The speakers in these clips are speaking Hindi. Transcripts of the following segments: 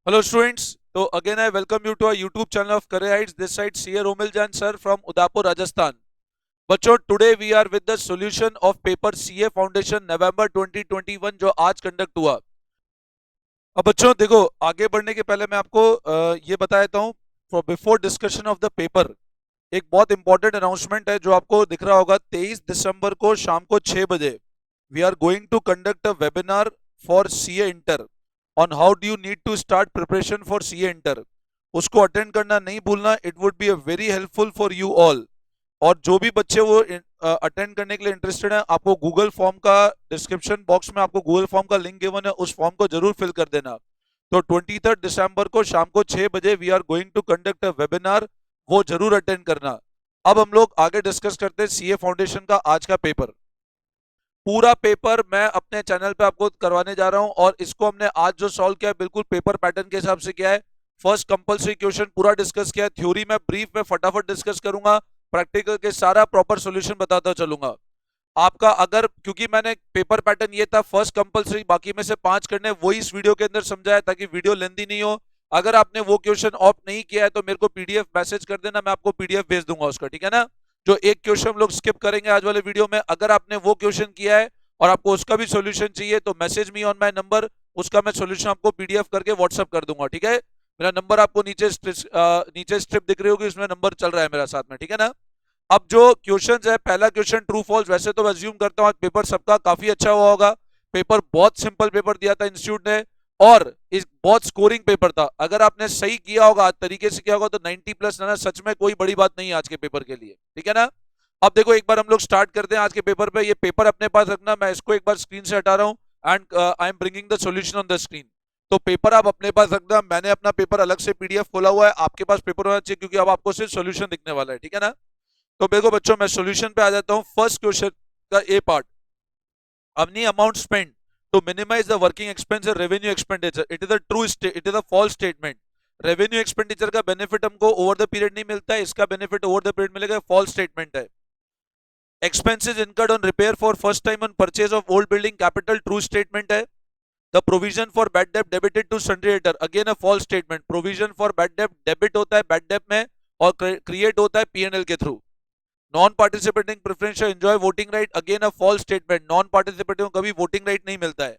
Hello students, so again I welcome you to our YouTube channel of Career Heights. This side CA Romil Jan sir from Udaipur, Rajasthan. बच्चों today we are with the solution of paper CA Foundation November 2021 जो आज कंडक्ट हुआ. अब बच्चों देखो आगे बढ़ने के पहले मैं आपको ये बता देता हूँ for before discussion of the paper एक बहुत इंपॉर्टेंट अनाउंसमेंट है जो आपको दिख रहा होगा 23 दिसंबर को शाम को 6 बजे we are going to conduct a webinar for CA inter on how do you need to start preparation for CA inter. उसको अटेंड करना नहीं भूलना. It would be a very helpful for you all. और जो भी बच्चे वो अटेंड करने के लिए इंटरेस्टेड है आपको गूगल फॉर्म का डिस्क्रिप्शन बॉक्स में आपको गूगल फॉर्म का लिंक गिवन है, उस फॉर्म को जरूर फिल कर देना. तो 23 दिसंबर को शाम को 6 बजे we are going to conduct a webinar, वो जरूर अटेंड करना. अब हम लोग आगे डिस्कस करते हैं सीए फाउंडेशन का आज का पेपर. पूरा पेपर मैं अपने चैनल पे आपको करवाने जा रहा हूं और इसको हमने आज जो सॉल्व किया है बिल्कुल पेपर पैटर्न के हिसाब से किया है. फर्स्ट कंपलसरी क्वेश्चन पूरा डिस्कस किया है. थ्योरी में ब्रीफ में फटाफट डिस्कस करूंगा, प्रैक्टिकल के सारा प्रॉपर सॉल्यूशन बताता चलूंगा आपका. अगर क्योंकि मैंने पेपर पैटर्न ये था फर्स्ट कंपलसरी बाकी में से 5 करने, वही इस वीडियो के अंदर समझाया ताकि वीडियो लेंथी नहीं हो. अगर आपने वो क्वेश्चन ऑप्ट नहीं किया है तो मेरे को पीडीएफ मैसेज कर देना, मैं आपको पीडीएफ भेज दूंगा उसका, ठीक है ना. जो एक क्वेश्चन हम लोग स्किप करेंगे आज वाले वीडियो में, अगर आपने वो क्वेश्चन किया है और आपको उसका भी सॉल्यूशन चाहिए तो message me on my number, उसका मैं सॉल्यूशन आपको पीडीएफ करके व्हाट्सएप कर दूंगा, ठीक है. मेरा नंबर आपको नीचे स्ट्रिप दिख रही होगी, उसमें नंबर चल रहा है मेरा साथ में, ठीक है ना. अब जो क्वेश्चन है पहला क्वेश्चन ट्रू फॉल्स, वैसे तो मैं अज्यूम करता हूँ आज पेपर सबका काफी अच्छा हुआ होगा. पेपर बहुत सिंपल पेपर दिया था इंस्टीट्यूट ने और इस बहुत स्कोरिंग पेपर था. अगर आपने सही किया होगा तरीके से किया होगा तो 90+ ना सच में कोई बड़ी बात नहीं है आज के पेपर के लिए, ठीक है ना. अब देखो एक बार हम लोग स्टार्ट करते हैं आज के पेपर पे. ये पेपर अपने पास रखना, मैं इसको एक बार स्क्रीन से हटा रहा हूँ and I am bringing the solution on the screen. तो पेपर आप अपने पास रखना, मैंने अपना पेपर अलग से पीडीएफ खोला हुआ है, आपके पास पेपर होना चाहिए क्योंकि अब आपको सिर्फ सॉल्यूशन दिखने वाला है, ठीक है ना. तो देखो बच्चों मैं सॉल्यूशन पे आ जाता हूं. फर्स्ट क्वेश्चन का ए पार्ट, अपनी amount spend to minimize the working expense revenue expenditure. It is a true it is a false statement. Revenue expenditure का बेनिफिट हमको ओवर द पीरियड नहीं मिलता है, इसका बेनिफिट ओवर द पीरियड मिलेगा, फॉल्स स्टेटमेंट है. Expenses incurred on repair for first time on purchase of old building capital, true statement है. द प्रोविजन फॉर बैड डेब्ट debited to sundry debtor, again a false statement. Provision for bad डेब्ट डेबिट होता है बैड डेब्ट में और क्रिएट होता है पीएनएल के through. Non participating preferential enjoy voting right, again a false statement. Non participating को कभी वोटिंग राइट नहीं मिलता है.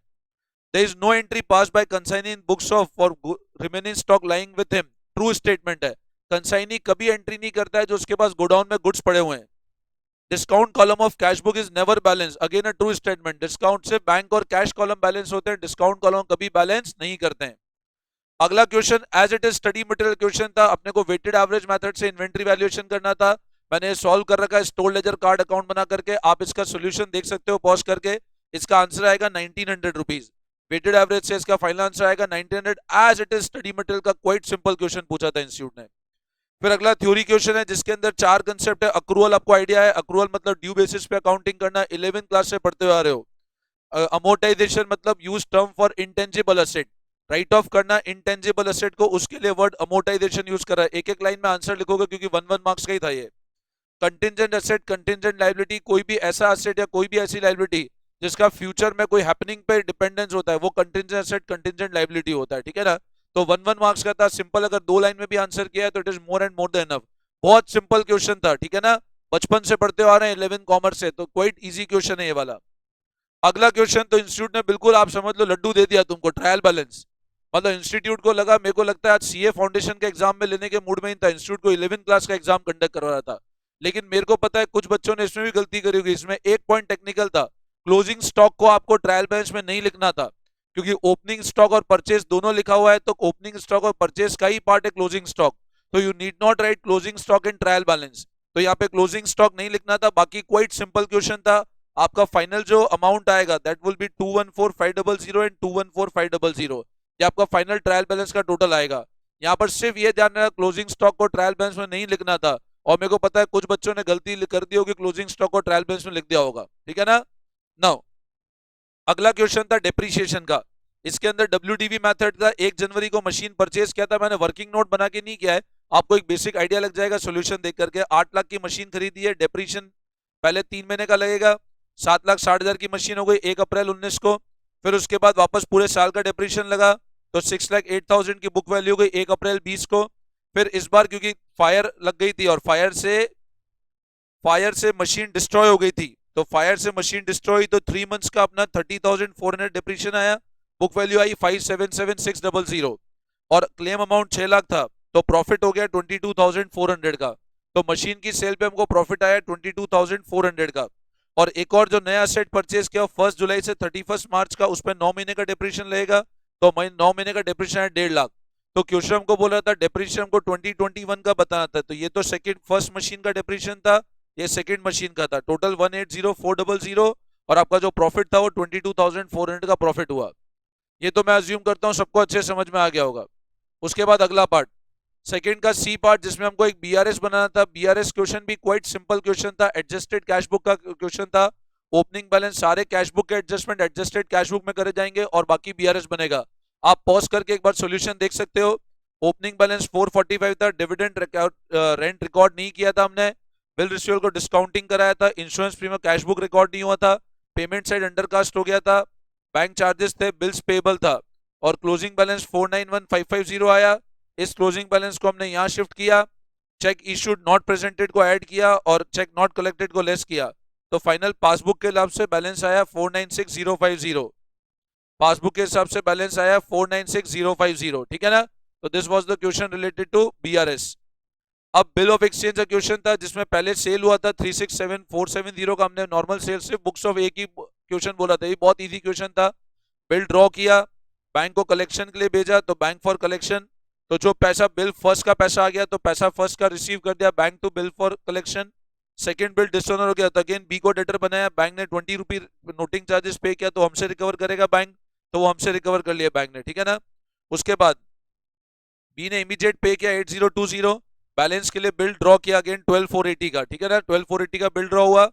There is no entry pass by consignee in books of for remaining stock lying with him, true statement है. कंसाइनी कभी एंट्री नहीं करता है जो उसके पास गोडाउन में गुड्स पड़े हुए हैं. Discount column of cash book is never balance, again a true statement. Discount से बैंक और कैश कॉलम बैलेंस होते हैं, डिस्काउंट कॉलम कभी बैलेंस नहीं करते हैं. अगला question as it is study material question था, अपने को वेटेड एवरेज मेथड से इन्वेंट्री वैल्यूएशन करना था. मैंने सॉल्व कर रखा है स्टोर लेजर कार्ड अकाउंट बना करके, आप इसका सोल्यूशन देख सकते हो पॉज करके. इसका आंसर आएगा 1900 रुपीज. वेटेड एवरेज से इसका फाइनल आंसर आएगा 1900. As it is study material का क्वाइट सिंपल क्वेश्चन पूछा था इंस्टीट्यूट ने. फिर अगला थ्योरी क्वेश्चन है जिसके अंदर 4 कंसेप्ट है. अक्रूअल आपको आइडिया है, अक्रूअल मतलब ड्यू बेसिस पे अकाउंटिंग करना, 11th क्लास से पढ़ते हुए आ रहे हो. अमोर्टाइजेशन मतलब use term for intangible asset, right of करना इंटेंजिबल असेट को, उसके लिए वर्ड अमोर्टाइजेशन यूज कर रहा है. एक एक लाइन में आंसर लिखोगे क्योंकि 1 मार्क्स का ही था ये. कंटिंजेंट असेट कंटिंजेंट लाइबिलिटी, कोई भी ऐसा असेट या कोई भी ऐसी लाइबिलिटी जिसका फ्यूचर में कोई हैपनिंग पे डिपेंडेंस होता है वो कंटिंजेंट असेट कंटिंजेंट लाइबिलिटी होता है, ठीक है ना. तो 1 मार्क्स का था, सिंपल. अगर 2 लाइन में भी आंसर किया है तो it is more and more than enough. बहुत सिंपल क्वेश्चन था, ठीक है ना. बचपन से पढ़ते आ रहे हैं 11 कॉमर्स से, तो क्वाइट इजी क्वेश्चन है ये वाला. अगला क्वेश्चन तो इंस्टीट्यूट ने बिल्कुल आप समझ लो लड्डू दे दिया तुमको, ट्रायल बैलेंस. मतलब इंस्टीट्यूट को लगा, मेरे को लगता है आज सीए फाउंडेशन के एग्जाम में लेने के मूड में ही था. इंस्टीट्यूट को 11 क्लास का एग्जाम कंडक्ट करवा रहा था, लेकिन मेरे को पता है कुछ बच्चों ने इसमें भी गलती करी होगी. इसमें एक पॉइंट टेक्निकल था, क्लोजिंग स्टॉक को आपको ट्रायल बैलेंस में नहीं लिखना था क्योंकि ओपनिंग स्टॉक और परचेज दोनों लिखा हुआ है, तो ओपनिंग स्टॉक और परचेज का ही पार्ट है क्लोजिंग स्टॉक. तो you need not right closing stock in trial balance. तो यहाँ पे क्लोजिंग स्टॉक नहीं लिखना था. बाकी क्वाइट सिंपल क्वेश्चन था. आपका फाइनल जो अमाउंट आएगा दैट विल बी 214500 एंड 214500. ये आपका फाइनल ट्रायल बैलेंस का टोटल आएगा. यहाँ पर सिर्फ ये ध्यान रखना क्लोजिंग स्टॉक को ट्रायल बैलेंस में नहीं लिखना था. और मेरे को पता है कुछ बच्चों ने गलती कर दी होगी, क्लोजिंग स्टॉक को ट्रायल बैलेंस में लिख दिया होगा, ठीक है ना. नाउ अगला क्वेश्चन था डेप्रीशिएशन का. इसके अंदर डब्ल्यूडीवी मेथड था. 1 जनवरी को मशीन परचेज किया था, मैंने वर्किंग नोट बना के नहीं किया है, आपको एक बेसिक आइडिया लग जाएगा सोल्यूशन देख करके. 8 लाख की मशीन खरीदी है, डेप्रीशिएशन पहले 3 महीने का लगेगा. 7,60,000 की मशीन हो गई 1 अप्रैल 19 को. फिर उसके बाद वापस पूरे साल का डेप्रीशिएशन लगा, तो 6,08,000 की बुक वैल्यू गई 1 अप्रैल 20 को। फिर इस बार क्योंकि फायर लग गई थी और फायर से मशीन डिस्ट्रॉय हो गई थी, तो फायर से मशीन डिस्ट्रॉय हुई तो 3 मंथ्स का अपना 30,400 डिप्रीशिएशन आया, बुक वैल्यू आई 577,600 और क्लेम अमाउंट 6 लाख था, तो प्रॉफिट हो गया 22,400 का। तो मशीन की सेल पे हमको प्रॉफिट आया 22,400 का। और एक और जो नया सेट परचेज किया 1 जुलाई से 31 मार्च का, उस पर 9 महीने का डिप्रीशिएशन लगेगा, तो 9 महीने का डिप्रीशिएशन है 1.5 लाख। तो क्वेश्चन हमको बोल रहा था डिप्रीशिएशन हमको 2021 का बताना था, तो ये तो फर्स्ट मशीन का डिप्रीशिएशन था, ये सेकंड मशीन का था। टोटल 180,400 और आपका जो प्रॉफिट था वो 22,400 का प्रॉफिट हुआ। ये तो मैं अज्यूम करता हूँ सबको अच्छे समझ में आ गया होगा। उसके बाद अगला पार्ट, सेकंड का सी पार्ट, जिसमें हमको एक बीआरएस बनाना था। बीआरएस क्वेश्चन भी क्वाइट सिंपल क्वेश्चन था, एडजस्टेड कैश बुक का क्वेश्चन था। ओपनिंग बैलेंस सारे कैश बुक के एडजस्टमेंट एडजस्टेड कैश बुक में करे जाएंगे और बाकी बीआरएस बनेगा। आप पॉज करके एक बार सॉल्यूशन देख सकते हो। ओपनिंग बैलेंस 445 था, डिविडेंड रेंट रिकॉर्ड नहीं किया था हमने, बिल रिसीवेबल को डिस्काउंटिंग कराया था, insurance premium cash book record नहीं हुआ था, पेमेंट साइड अंडरकास्ट हो गया था, बैंक चार्जेस थे, बिल्स पेबल था और क्लोजिंग बैलेंस 491,550 आया। इस क्लोजिंग बैलेंस को हमने यहां शिफ्ट किया, चेक इशूड नॉट प्रेजेंटेड को ऐड किया और चेक नॉट कलेक्टेड को लेस किया, तो फाइनल पासबुक के हिसाब से बैलेंस आया 496,050। पासबुक के हिसाब से बैलेंस आया 496,050, ठीक है ना। तो this was the question related to BRS. अब बिल ऑफ एक्सचेंज का क्वेश्चन था, जिसमें पहले सेल हुआ था 367,470 का, हमने नॉर्मल सेल से बुक्स ऑफ ए की क्वेश्चन बोला था, ये बहुत इजी क्वेश्चन था। बिल ड्रॉ किया, बैंक को कलेक्शन के लिए भेजा, तो बैंक फॉर कलेक्शन, तो जो पैसा बिल फर्स्ट का पैसा आ गया तो पैसा फर्स्ट का रिसीव कर दिया bank to bill for collection. Second bill dishonour हो गया तो अगेन बी को डेटर बनाया, बैंक ने 20 रुपी नोटिंग चार्जेस पे किया, तो हमसे रिकवर करेगा बैंक, तो वो हमसे रिकवर कर लिया बैंक ने, ठीक है ना। उसके बाद बी ने इमीडिएट पे किया 8020, बैलेंस के लिए बिल ड्रॉ किया अगेन 12,480 का, ठीक है ना। 12,480 का बिल ड्रॉ हुआ,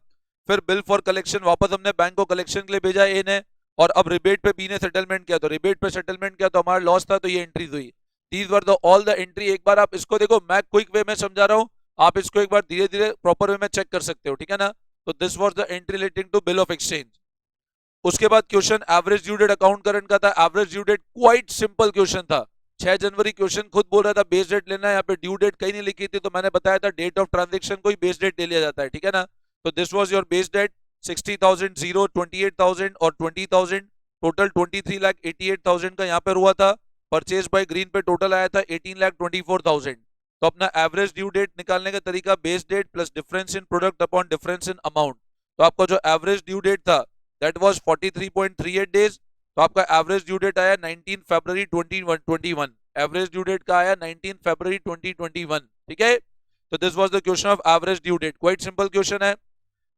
फिर बिल फॉर कलेक्शन वापस हमने बैंक को कलेक्शन के लिए भेजा ए ने, और अब रिबेट पे बी ने सेटलमेंट किया, तो रिबेट पे सेटलमेंट किया तो हमारा लॉस था, तो ये एंट्रीज हुई। These were the all the entry. एक बार आप इसको देखो, मैं क्विक वे में समझा रहा हूँ, आप इसको एक बार धीरे धीरे प्रॉपर वे में चेक कर सकते हो, ठीक है ना। तो this was the entry relating to bill of exchange. उसके बाद question average due date account current का था। Average due date quite simple question था, 6 जनवरी क्वेश्चन खुद बोल रहा था बेस डेट लेना है, यहाँ पे ड्यू डेट कहीं नहीं लिखी थी, तो मैंने बताया था डेट ऑफ ट्रांजेक्शन को ही बेस डेट ले लिया जाता है, ठीक है ना। तो this was your base date 60,000, 0, 28,000 और 20,000, टोटल 23,88,000 का यहाँ पर हुआ था। परचेज बाय ग्रीन पे टोटल आया था 18,24,000। तो अपना एवरेज ड्यू डेट निकालने का तरीका base date plus difference in product upon difference in amount. तो आपका जो एवरेज ड्यू डेट था दैट वाज 43.38 डेज, तो आपका एवरेज ड्यू डेट आया 19 फरवरी 2021। एवरेज ड्यू डेट का आया 19 फरवरी 2021, ठीक है। तो this was the question of average due date, quite simple question है।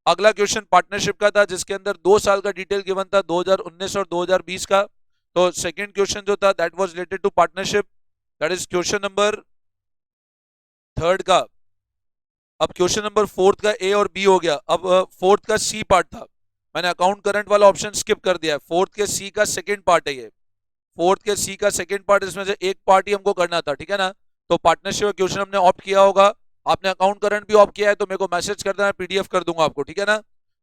अगला क्वेश्चन पार्टनरशिप का था, जिसके अंदर 2 साल का डिटेल गिवन था, 2019 और 2020 का। तो सेकंड क्वेश्चन जो था that was related to partnership, that is question number third का। अब क्वेश्चन नंबर फोर्थ का ए और बी हो गया, अब फोर्थ का सी पार्ट था, मैंने अकाउंट करंट वाला ऑप्शन स्किप कर दिया है। फोर्थ के सी का सेकंड पार्ट है ये, फोर्थ के सी का सेकंड पार्ट, इसमें से एक पार्ट ही हमको करना था, ठीक है ना। तो पार्टनरशिप क्वेश्चन हमने ऑप्ट किया होगा, आपने अकाउंट करंट भी ऑप्ट किया है तो मेरे को मैसेज कर देना, पीडीएफ कर दूंगा आपको, ठीक है ना।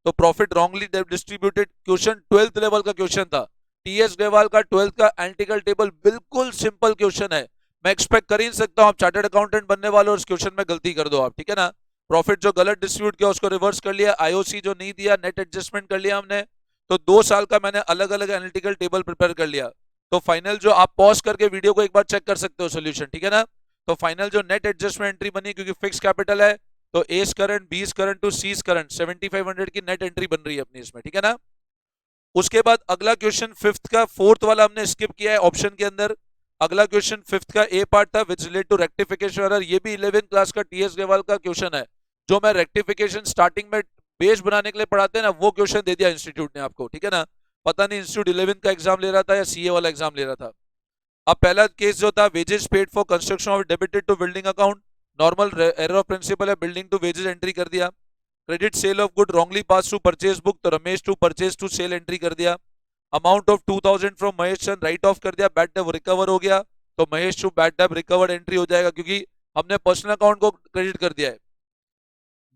तो profit wrongly distributed question 12th level का क्वेश्चन था, टीएस ग्रेवाल का 12th का एनालिटिकल टेबल, बिल्कुल सिंपल क्वेश्चन है। मैं एक्सपेक्ट कर ही नहीं सकता हूं आप चार्टर्ड अकाउंटेंट बनने वाले और इस क्वेश्चन में गलती कर दो आप, ठीक है ना। प्रॉफिट जो गलत डिस्ट्रीब्यूट किया उसको रिवर्स कर लिया, आईओसी जो नहीं दिया नेट एडजस्टमेंट कर लिया हमने। तो 2 साल का मैंने अलग अलग एनालिटिकल टेबल प्रिपेयर कर लिया। तो फाइनल जो आप पॉज करके वीडियो को एक बार चेक कर सकते हो सोल्यूशन, ठीक है ना। तो फाइनल जो नेट एडजस्टमेंट एंट्री बनी, क्योंकि फिक्स कैपिटल है, तो एस करंट, बीस करंट टू सीस करंट 7500 की नेट एंट्री बन रही है अपनी इसमें, ठीक है ना। उसके बाद अगला क्वेश्चन फिफ्थ का, फोर्थ वाला हमने स्किप किया है ऑप्शन के अंदर। अगला क्वेश्चन फिफ्थ का ए पार्ट था which relate to rectification error, ये भी 11th क्लास का टीएस ग्रेवाल का क्वेश्चन है, जो मैं रेक्टिफिकेशन स्टार्टिंग में बेस बनाने के लिए पढ़ाते हैं ना, वो क्वेश्चन दे दिया इंस्टीट्यूट ने आपको, ठीक है ना। पता नहीं इंस्टीट्यूट 11th का एग्जाम ले रहा था या सीए वाला एग्जाम ले रहा था। अब पहला केस जो था wages paid for construction of debited to building account, normal error of principle है, बिल्डिंग टू वेजेस एंट्री कर दिया। Credit sale of good wrongly pass to purchase book, तो Ramesh to purchase to sale entry कर दिया। Amount of 2000 from Mahesh Chand write off कर दिया, बैड डेब रिकवर हो गया, तो Mahesh to bad debt recovered entry हो जाएगा, क्योंकि हमने पर्सनल अकाउंट को क्रेडिट कर दिया है।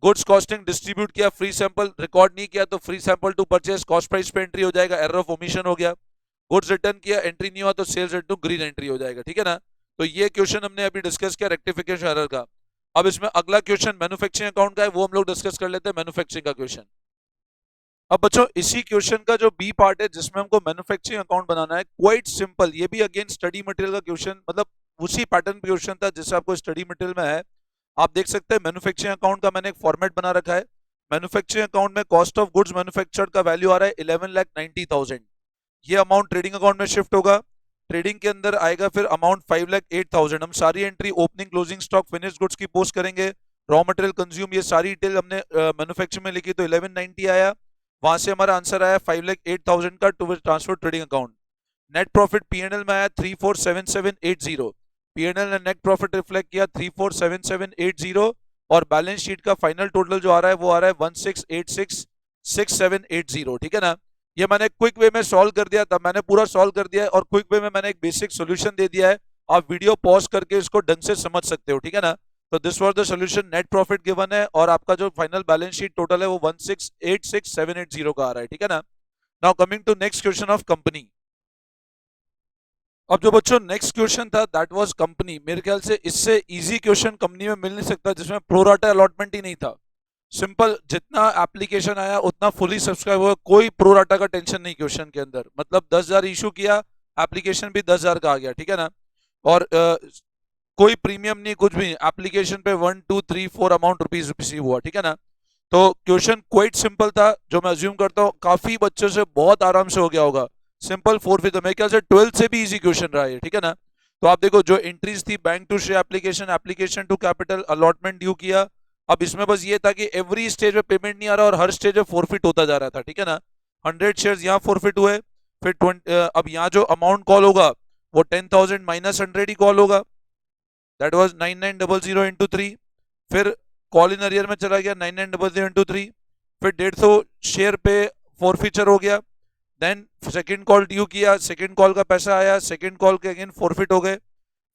गुड्स कॉस्टिंग डिस्ट्रीब्यूट किया, फ्री सैंपल रिकॉर्ड नहीं किया, तो free sample to purchase cost price पे एंट्री हो जाएगा, एरर ऑफ ओमिशन हो गया। गुड्स रिटर्न किया, एंट्री नहीं हुआ तो सेल्स रिटर्न ग्रीन एंट्री हो जाएगा, ठीक है ना। तो ये क्वेश्चन हमने अभी डिस्कस किया रेक्टिफिकेशन एरर का। अब इसमें अगला क्वेश्चन मैन्युफैक्चरिंग अकाउंट का है, वो हम लोग डिस्कस कर लेते हैं, मैन्युफैक्चरिंग का क्वेश्चन। अब बच्चों इसी क्वेश्चन का जो बी पार्ट है जिसमें हमको मैन्युफैक्चरिंग अकाउंट बनाना है, क्वाइट सिंपल, ये भी अगेन स्टडी मटेरियल का क्वेश्चन, मतलब उसी पैटर्न क्वेश्चन था जिससे आपको स्टडी मटेरियल में है। आप देख सकते हैं मैन्युफैक्चरिंग अकाउंट का मैंने एक फॉर्मेट बना रखा है। मैन्युफैक्चरिंग अकाउंट में कॉस्ट ऑफ गुड्स मैन्युफैक्चर्ड का वैल्यू आ रहा है 11,90,000। ये अमाउंट ट्रेडिंग अकाउंट में शिफ्ट होगा, ट्रेडिंग के अंदर आएगा फिर अमाउंट 5,08,000। हम सारी entry opening closing stock finish goods की पोस्ट करेंगे, रॉ मटेरियल कंज्यूम, ये सारी डिटेल हमने मैन्युफैक्चरिंग में लिखी तो 1190 आया। वहां से हमारा आंसर आया 5,08,000 का to transfer trading account. Net profit PNL में आया 347780। पीएनएल ने नेट प्रॉफिट रिफ्लेक्ट किया 347780, और बैलेंस शीट का फाइनल टोटल जो आ रहा है वो आ रहा है 16866780, ठीक है ना। ये मैंने क्विक वे में सॉल्व कर दिया था, मैंने पूरा सॉल्व कर दिया है और क्विक वे में मैंने एक बेसिक सॉल्यूशन दे दिया है। आप वीडियो पॉज करके इसको ढंग से समझ सकते हो, ठीक है ना। तो this was the solution, net profit given है और आपका जो फाइनल बैलेंस शीट टोटल है वो 16866780 का आ रहा है, ठीक है ना। Now coming to next question of company. अब जो बच्चों नेक्स्ट क्वेश्चन था दैट वाज कंपनी। मेरे ख्याल से इससे इजी क्वेश्चन कंपनी में मिल नहीं सकता जिसमें प्रोराटा अलॉटमेंट ही नहीं था। सिंपल, जितना एप्लीकेशन आया उतना फुली सब्सक्राइब हुआ, कोई प्रोराटा का टेंशन नहीं क्वेश्चन के अंदर। मतलब 10,000 इशू किया, एप्लीकेशन भी 10,000 का आ गया, ठीक है ना। और कोई प्रीमियम नहीं, कुछ भी नहीं, एप्लीकेशन पे 1 2 3 4 अमाउंट रुपीज रिसीव हुआ, ठीक है ना। तो क्वेश्चन क्वाइट सिंपल था, जो मैं अज्यूम करता हूँ काफी बच्चों से बहुत आराम से हो गया होगा। सिंपल 4 मेरे ख्याल से 12th से भी इजी क्वेश्चन रहा है, ठीक है ना। तो आप देखो जो एंट्रीज थी, bank to share application, application to capital, allotment due किया। अब इसमें बस ये था कि एवरी स्टेज पे पेमेंट नहीं आ रहा और हर स्टेज पे फॉरफिट होता जा रहा था, ठीक है ना। 100 शेयर्स यहाँ फॉरफिट हुए, फिर 20, अब यहाँ जो अमाउंट कॉल होगा वो 10,000 माइनस 100 ही कॉल होगा, दैट वाज 9900 इंटू 3। फिर कॉल इन अरियर में चला गया 9900 इंटू 3। फिर 150 शेयर पे फॉरफीचर हो गया। देन सेकंड कॉल ड्यू किया, सेकंड कॉल का पैसा आया, सेकंड कॉल के अगेन फॉरफिट हो गए।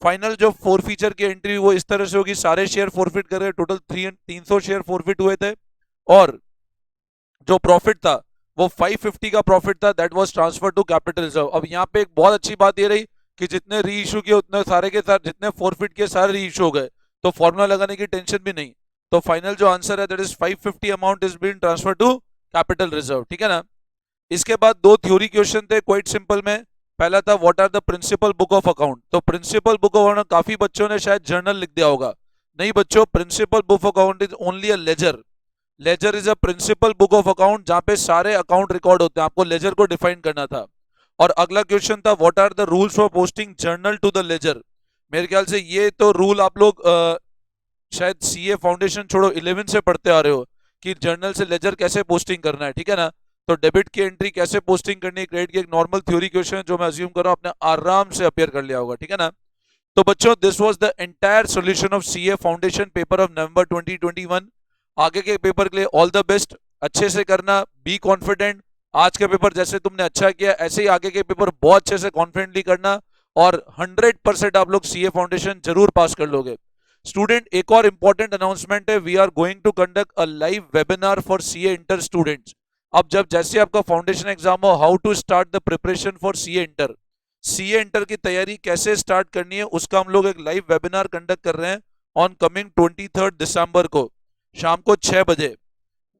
फाइनल जो फॉरफीचर की एंट्री वो इस तरह से होगी, सारे शेयर फॉरफिट कर गए, टोटल 300 शेयर फॉरफिट हुए थे। और जो प्रॉफिट था वो 550 का प्रॉफिट था, that was transfer to capital reserve. अब यहाँ पे एक बहुत अच्छी बात ये रही कि जितने री इशू किए उतने सारे के साथ, जितने फॉरफिट किए सारे री इशू हो गए, तो फॉर्मूला लगाने की टेंशन भी नहीं। तो फाइनल जो आंसर है that is 550 amount is been transfer to capital reserve, ठीक है ना। इसके बाद दो थ्योरी क्वेश्चन थे क्वाइट सिंपल में। पहला था what are the principal book of account. तो प्रिंसिपल बुक ऑफ अकाउंट काफी बच्चों ने शायद जर्नल लिख दिया होगा। नहीं बच्चों, principal book of account is only a ledger. Ledger is a principal book of account जहां पे सारे अकाउंट रिकॉर्ड होते हैं, आपको लेजर को डिफाइन करना था। और अगला क्वेश्चन था what are the rules for posting journal to the ledger. मेरे ख्याल से ये तो रूल आप लोग शायद सीए फाउंडेशन छोड़ो 11 से पढ़ते आ रहे हो कि जर्नल से लेजर कैसे पोस्टिंग करना है, ठीक है ना। तो डेबिट की एंट्री कैसे पोस्टिंग करनी है, क्रेडिट की एक नॉर्मल थ्योरी क्वेश्चन है जो मैं अज्यूम कर रहा हूं आपने आराम से अपियर कर लिया होगा, ठीक है ना। तो बच्चों this was the entire solution of CA foundation paper of November 2021। आगे के पेपर के लिए ऑल द बेस्ट, अच्छे से करना, बी कॉन्फिडेंट। आज का पेपर जैसे तुमने अच्छा किया ऐसे ही आगे के पेपर बहुत अच्छे से कॉन्फिडेंटली करना, और 100% आप लोग सीए फाउंडेशन जरूर पास कर लोगे। स्टूडेंट एक और इंपॉर्टेंट अनाउंसमेंट है, we are going to conduct a live webinar for CA inter students. अब जब जैसे आपका फाउंडेशन एग्जाम हो, how to start the preparation for CA inter, CA inter की तैयारी कैसे स्टार्ट करनी है, उसका हम लोग एक लाइव वेबिनार कंडक्ट कर रहे हैं ऑन कमिंग 23 दिसंबर को शाम को 6 बजे।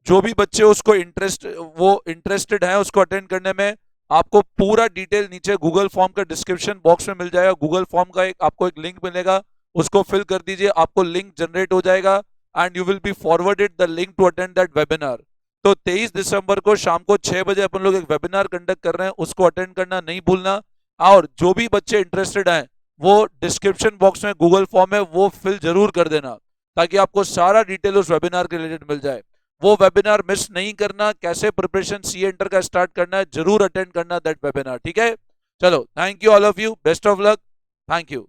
जो भी बच्चे उसको इंटरेस्टेड हैं उसको अटेंड करने में, आपको पूरा डिटेल नीचे गूगल फॉर्म का डिस्क्रिप्शन बॉक्स में मिल जाएगा। गूगल फॉर्म का आपको एक लिंक मिलेगा, उसको फिल कर दीजिए, आपको लिंक जनरेट हो जाएगा and you will be forwarded the link to attend that webinar. तो 23 दिसंबर को शाम को 6 बजे अपन लोग एक वेबिनार कंडक्ट कर रहे हैं, उसको अटेंड करना नहीं भूलना। और जो भी बच्चे इंटरेस्टेड हैं वो डिस्क्रिप्शन बॉक्स में गूगल फॉर्म है वो फिल जरूर कर देना, ताकि आपको सारा डिटेल उस वेबिनार के रिलेटेड मिल जाए। वो वेबिनार मिस नहीं करना, कैसे प्रिपरेशन सी एंटर का स्टार्ट करना है जरूर अटेंड करना दैट वेबिनार, ठीक है। चलो, thank you all of you, best of luck, thank you.